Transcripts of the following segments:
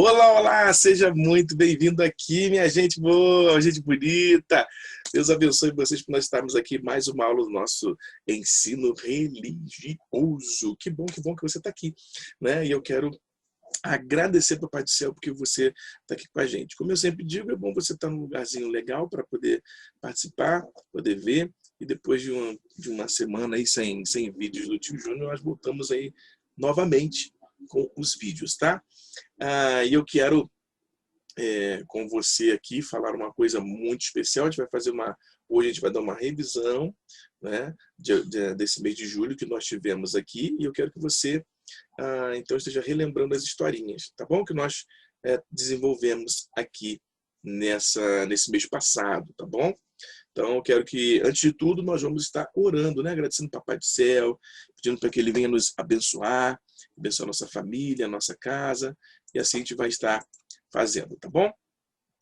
Olá, olá, seja muito bem-vindo aqui, minha gente boa, gente bonita. Deus abençoe vocês por nós estarmos aqui mais uma aula do nosso ensino religioso. Que bom que você está aqui, né? E eu quero agradecer para o Pai do Céu porque você está aqui com a gente. Como eu sempre digo, é bom você estar num lugarzinho legal para poder participar, poder ver. E depois de uma semana aí sem vídeos do Tio Júnior, nós voltamos aí novamente com os vídeos, tá? E eu quero com você aqui falar uma coisa muito especial. Hoje a gente vai dar uma revisão, né, desse mês de julho que nós tivemos aqui, e eu quero que você então esteja relembrando as historinhas, tá bom? Que nós desenvolvemos aqui nesse mês passado, tá bom? Então eu quero que, antes de tudo, nós vamos estar orando, né? Agradecendo o Papai do Céu, pedindo para que Ele venha nos abençoar a nossa família, a nossa casa, e assim a gente vai estar fazendo, tá bom?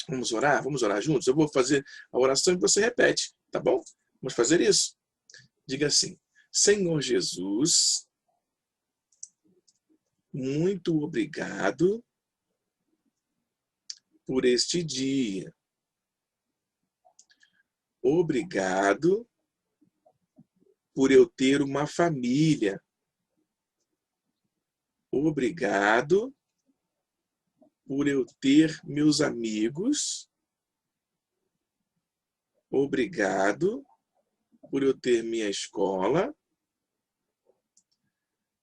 Vamos orar? Vamos orar juntos? Eu vou fazer a oração e você repete, tá bom? Vamos fazer isso? Diga assim: Senhor Jesus, muito obrigado por este dia. Obrigado por eu ter uma família. Obrigado por eu ter meus amigos. Obrigado por eu ter minha escola.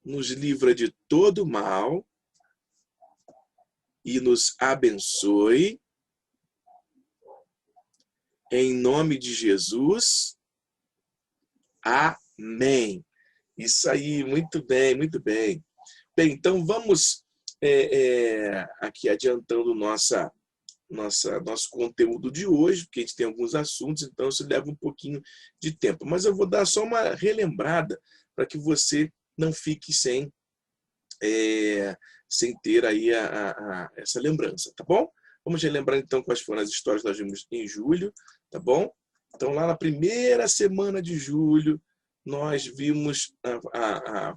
Nos livra de todo mal e nos abençoe. Em nome de Jesus. Amém. Isso aí, muito bem, muito bem. Bem, então vamos aqui adiantando nosso conteúdo de hoje, porque a gente tem alguns assuntos, então isso leva um pouquinho de tempo. Mas eu vou dar só uma relembrada para que você não fique sem ter aí essa lembrança, tá bom? Vamos relembrar então quais foram as histórias que nós vimos em julho, tá bom? Então lá na primeira semana de julho, nós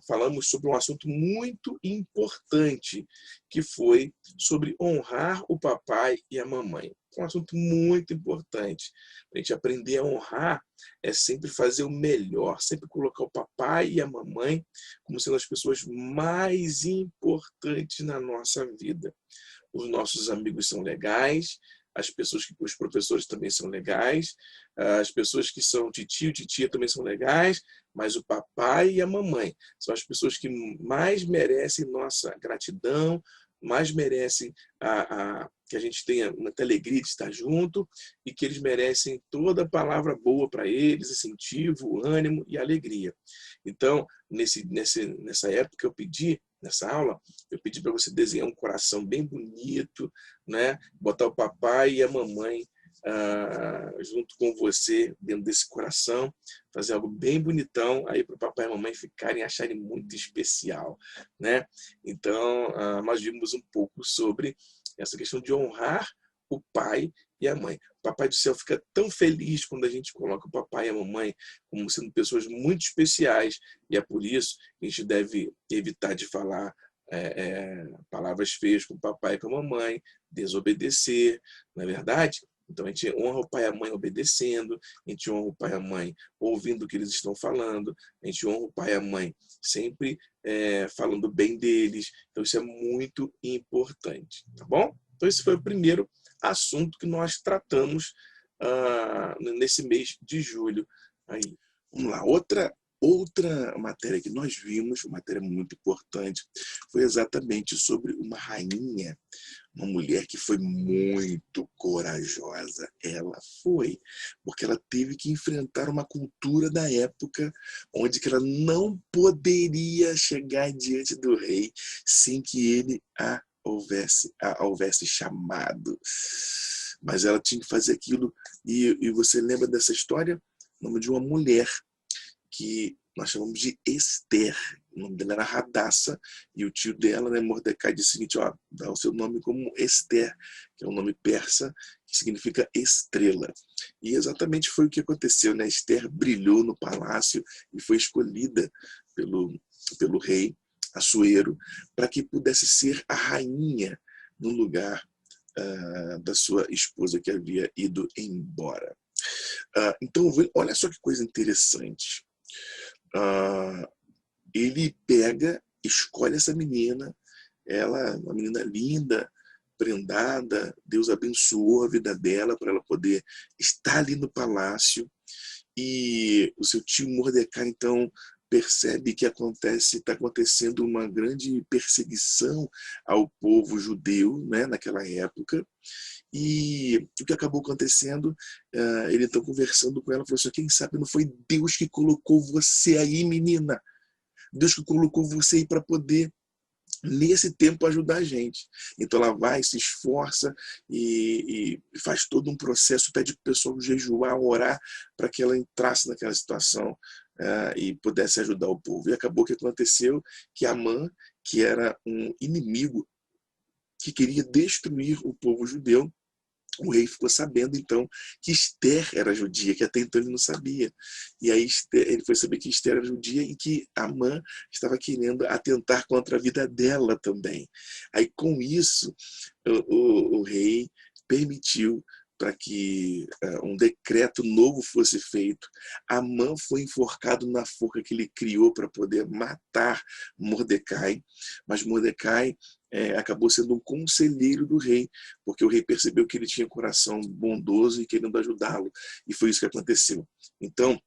falamos sobre um assunto muito importante, que foi sobre honrar o papai e a mamãe. Um assunto muito importante. Para a gente aprender a honrar, é sempre fazer o melhor, sempre colocar o papai e a mamãe como sendo as pessoas mais importantes na nossa vida. Os nossos amigos são legais, os professores também são legais, as pessoas que são titio, titia também são legais, mas o papai e a mamãe são as pessoas que mais merecem nossa gratidão, mais merecem que a gente tenha muita alegria de estar junto e que eles merecem toda a palavra boa para eles, incentivo, ânimo e alegria. Então, nessa época nessa aula, eu pedi para você desenhar um coração bem bonito, né? Botar o papai e a mamãe junto com você dentro desse coração, fazer algo bem bonitão aí para o papai e a mamãe acharem muito especial, né? Então, nós vimos um pouco sobre essa questão de honrar o pai e a mãe. O Papai do Céu fica tão feliz quando a gente coloca o papai e a mamãe como sendo pessoas muito especiais, e é por isso que a gente deve evitar de falar palavras feias com o papai e com a mamãe, desobedecer, não é verdade? Então a gente honra o pai e a mãe obedecendo, a gente honra o pai e a mãe ouvindo o que eles estão falando, a gente honra o pai e a mãe sempre falando bem deles. Então isso é muito importante, tá bom? Então esse foi o primeiro assunto que nós tratamos nesse mês de julho. Aí, vamos lá, outra matéria que nós vimos, uma matéria muito importante, foi exatamente sobre uma rainha, uma mulher que foi muito corajosa. Ela foi, porque ela teve que enfrentar uma cultura da época onde que ela não poderia chegar diante do rei sem que ele a houvesse chamado. Mas ela tinha que fazer aquilo, e você lembra dessa história? O nome de uma mulher que nós chamamos de Esther. O nome dela era Radassa, e o tio dela, né, Mordecai, disse o seguinte: dá o seu nome como Esther, que é um nome persa, que significa estrela. E exatamente foi o que aconteceu, né? Esther brilhou no palácio e foi escolhida pelo rei Assuero para que pudesse ser a rainha no lugar da sua esposa que havia ido embora. Então, olha só que coisa interessante. Ele pega, escolhe essa menina, ela, uma menina linda, prendada, Deus abençoou a vida dela para ela poder estar ali no palácio. E o seu tio Mordecai, então, percebe que está acontecendo uma grande perseguição ao povo judeu, né, naquela época. E o que acabou acontecendo, ele então conversando com ela, falou assim: quem sabe não foi Deus que colocou você aí, menina? Deus que colocou você aí para poder nesse tempo ajudar a gente. Então ela vai, se esforça e faz todo um processo, pede para o pessoal jejuar, orar, para que ela entrasse naquela situação e pudesse ajudar o povo. E acabou que aconteceu que Amã, que era um inimigo que queria destruir o povo judeu, o rei ficou sabendo, então, que Esther era judia, que até então ele não sabia. E aí ele foi saber que Esther era judia e que Amã estava querendo atentar contra a vida dela também. Aí, com isso, o rei permitiu para que um decreto novo fosse feito. Amã foi enforcado na forca que ele criou para poder matar Mordecai, mas Mordecai acabou sendo um conselheiro do rei, porque o rei percebeu que ele tinha coração bondoso e querendo ajudá-lo, e foi isso que aconteceu. Então,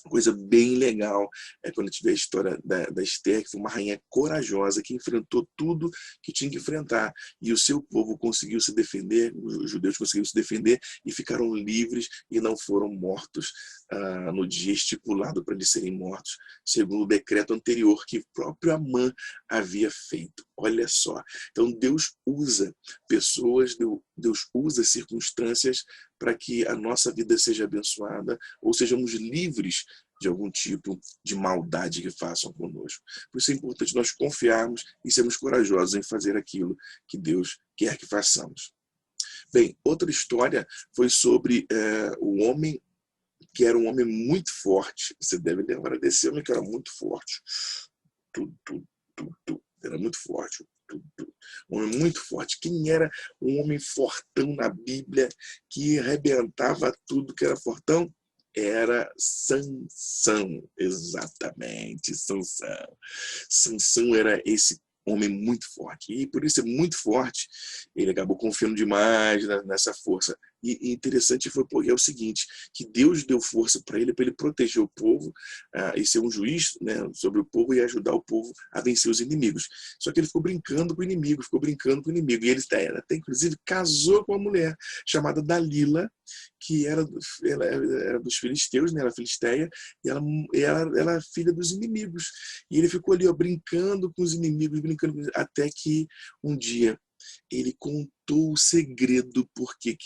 coisa bem legal quando tiver a história da Esther, que foi uma rainha corajosa, que enfrentou tudo que tinha que enfrentar. E o seu povo conseguiu se defender, os judeus conseguiram se defender e ficaram livres e não foram mortos no dia estipulado para eles serem mortos, segundo o decreto anterior que o próprio Amã havia feito. Olha só. Então Deus usa pessoas, Deus usa circunstâncias para que a nossa vida seja abençoada ou sejamos livres de algum tipo de maldade que façam conosco. Por isso é importante nós confiarmos e sermos corajosos em fazer aquilo que Deus quer que façamos. Bem, outra história foi sobre o homem que era um homem muito forte. Você deve lembrar desse homem que era muito forte. Era muito forte. Um homem muito forte. Quem era um homem fortão na Bíblia que arrebentava tudo que era fortão? Era Sansão, exatamente, Sansão. Sansão era esse homem muito forte. E por isso é muito forte, ele acabou confiando demais nessa força. E interessante foi porque é o seguinte, que Deus deu força para ele proteger o povo e ser um juiz, né, sobre o povo e ajudar o povo a vencer os inimigos. Só que ele ficou brincando com o inimigo, E ele até inclusive casou com uma mulher chamada Dalila, que ela era dos filisteus, né, era filisteia, e ela era filha dos inimigos. E ele ficou ali, ó, brincando com os inimigos, até que um dia ele contou o segredo por que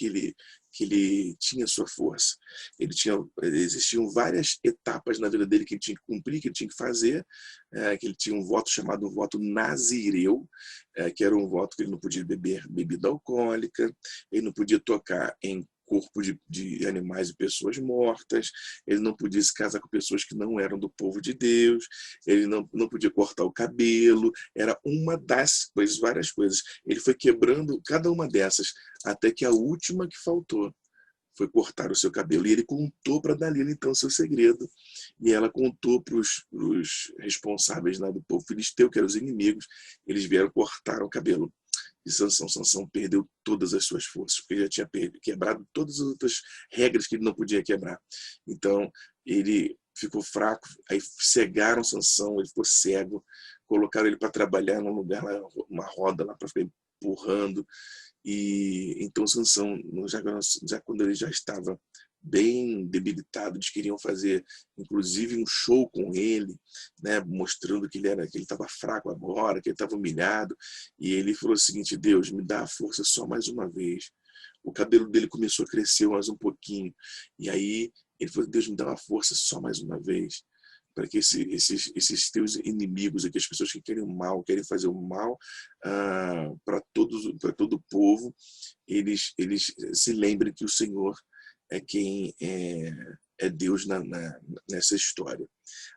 ele tinha sua força. Existiam várias etapas na vida dele que ele tinha que cumprir, que ele tinha que fazer, que ele tinha um voto chamado voto nazireu, que era um voto que ele não podia beber bebida alcoólica, ele não podia tocar em corpo de animais e pessoas mortas, ele não podia se casar com pessoas que não eram do povo de Deus, ele não podia cortar o cabelo, era uma das coisas, várias coisas. Ele foi quebrando cada uma dessas, até que a última que faltou foi cortar o seu cabelo. E ele contou para Dalila, então, o seu segredo. E ela contou para os responsáveis lá do povo filisteu, que eram os inimigos. Eles vieram cortar o cabelo de Sansão. Sansão perdeu todas as suas forças, porque ele já tinha quebrado todas as outras regras que ele não podia quebrar. Então, ele ficou fraco, aí cegaram Sansão, ele ficou cego, colocaram ele para trabalhar num lugar, lá, uma roda lá, para ficar empurrando. E então Sansão, já quando ele já estava bem debilitado, eles queriam fazer inclusive um show com ele, né, mostrando que ele estava fraco agora, que ele estava humilhado, e ele falou o seguinte: Deus, me dá a força só mais uma vez. O cabelo dele começou a crescer mais um pouquinho, e aí ele falou: Deus, me dá uma força só mais uma vez, para que esses teus inimigos, aqui, as pessoas que querem o mal, querem fazer o mal para todo o povo, eles se lembrem que o Senhor é quem é Deus nessa história.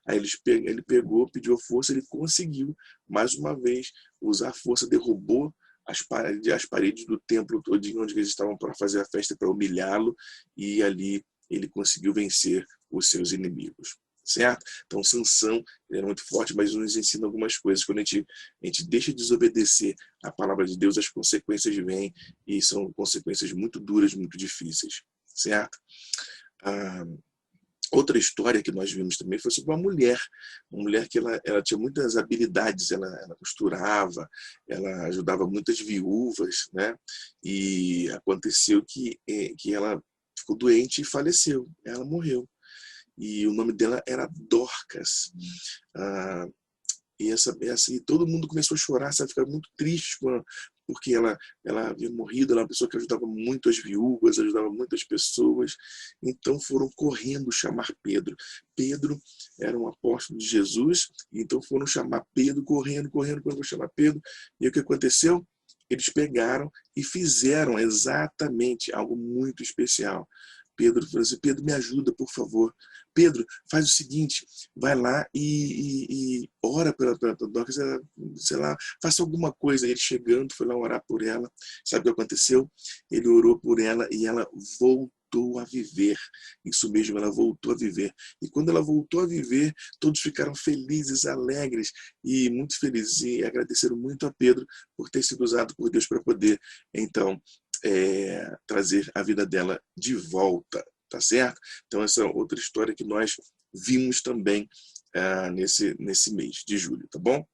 Aí ele pegou, pediu força, ele conseguiu, mais uma vez, usar a força, derrubou as paredes do templo todinho onde eles estavam para fazer a festa, para humilhá-lo, e ali ele conseguiu vencer os seus inimigos. Certo? Então, Sansão ele era muito forte, mas nos ensina algumas coisas. Quando a gente deixa de desobedecer a palavra de Deus, as consequências vêm, e são consequências muito duras, muito difíceis. Certo? Outra história que nós vimos também foi sobre uma mulher que ela tinha muitas habilidades, ela costurava, ela ajudava muitas viúvas, né? E aconteceu que ela ficou doente e faleceu, ela morreu. E o nome dela era Dorcas. E todo mundo começou a chorar, sabe, ficar muito triste porque ela havia morrido. Ela era uma pessoa que ajudava muito as viúvas, ajudava muitas pessoas. Então foram correndo chamar Pedro. Pedro era um apóstolo de Jesus, então foram chamar Pedro, correndo para chamar Pedro. E o que aconteceu? Eles pegaram e fizeram exatamente algo muito especial. Pedro falou assim: Pedro, me ajuda, por favor. Pedro, faz o seguinte, vai lá e ora pela Dorcas, sei lá, faça alguma coisa. Ele chegando, foi lá orar por ela. Sabe o que aconteceu? Ele orou por ela e ela voltou a viver. Isso mesmo, ela voltou a viver. E quando ela voltou a viver, todos ficaram felizes, alegres e muito felizes, e agradeceram muito a Pedro por ter sido usado por Deus para poder, então, trazer a vida dela de volta, tá certo? Então essa é outra história que nós vimos também nesse mês de julho, tá bom?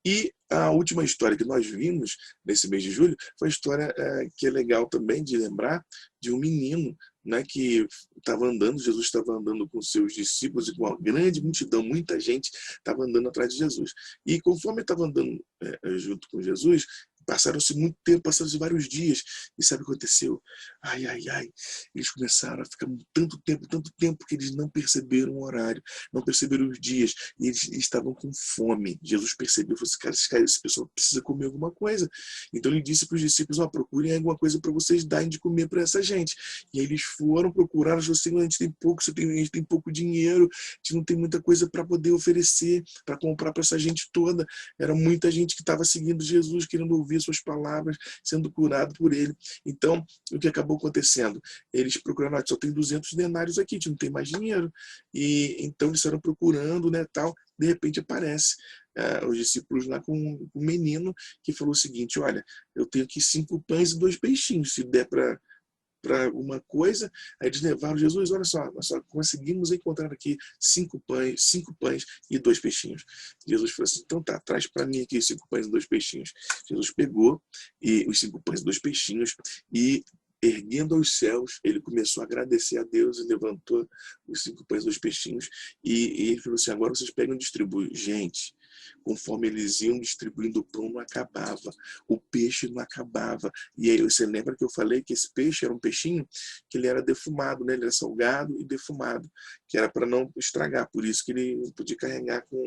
E a última história que nós vimos nesse mês de julho foi a história que é legal também de lembrar, de um menino, né, que estava andando, Jesus estava andando com seus discípulos e com uma grande multidão, muita gente estava andando atrás de Jesus. E conforme estava andando junto com Jesus, passaram-se muito tempo, passaram-se vários dias. E sabe o que aconteceu? Ai, ai, ai. Eles começaram a ficar tanto tempo, que eles não perceberam o horário, não perceberam os dias. E eles estavam com fome. Jesus percebeu, falou assim: cara, esse pessoal precisa comer alguma coisa. Então ele disse para os discípulos: procurem alguma coisa para vocês darem de comer para essa gente. E aí eles foram procurar, falaram assim: a gente tem pouco, a gente tem pouco dinheiro, a gente não tem muita coisa para poder oferecer, para comprar para essa gente toda. Era muita gente que estava seguindo Jesus, querendo ouvir suas palavras, sendo curado por ele. Então, o que acabou acontecendo? Eles procuraram: só tem 200 denários aqui, a gente não tem mais dinheiro. E então eles estavam procurando, né, tal. De repente aparece os discípulos lá com um menino que falou o seguinte: olha, eu tenho aqui 5 pães e 2 peixinhos, se der para alguma coisa. Aí eles levaram: Jesus, olha só, nós só conseguimos encontrar aqui 5 pães e 2 peixinhos. Jesus falou assim: então tá, traz para mim aqui 5 pães e 2 peixinhos. Jesus pegou os 5 pães e 2 peixinhos e, erguendo aos céus, ele começou a agradecer a Deus e levantou os 5 pães e 2 peixinhos e ele falou assim: agora vocês pegam e distribuem. Gente, conforme eles iam distribuindo, o pão não acabava, o peixe não acabava. E aí você lembra que eu falei que esse peixe era um peixinho que ele era defumado, né? Ele era salgado e defumado, que era para não estragar, por isso que ele não podia carregar com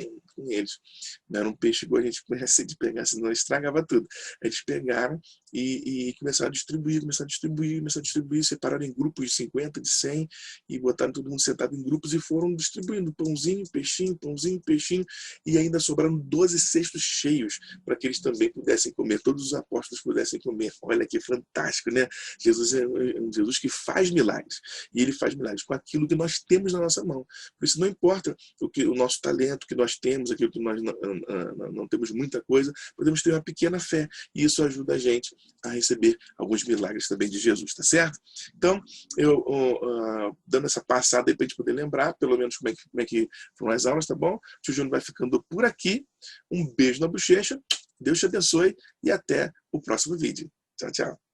eles. Não era um peixe igual a gente conhece de pegar, senão estragava tudo. Eles pegaram e começaram a distribuir, separaram em grupos de 50, de 100, e botaram todo mundo sentado em grupos e foram distribuindo pãozinho, peixinho, e ainda sobraram 12 cestos cheios para que eles também pudessem comer, todos os apóstolos pudessem comer. Olha que fantástico, né? Jesus é um Jesus que faz milagres, e ele faz milagres com aquilo que nós temos na nossa mão. Por isso não importa o nosso talento que nós temos, aquilo que nós não temos muita coisa, podemos ter uma pequena fé, e isso ajuda a gente a receber alguns milagres também de Jesus, tá certo? Então, eu dando essa passada aí para a gente poder lembrar, pelo menos como é que foram as aulas, tá bom? O tio Júnior vai ficando por aqui. Um beijo na bochecha, Deus te abençoe e até o próximo vídeo. Tchau, tchau.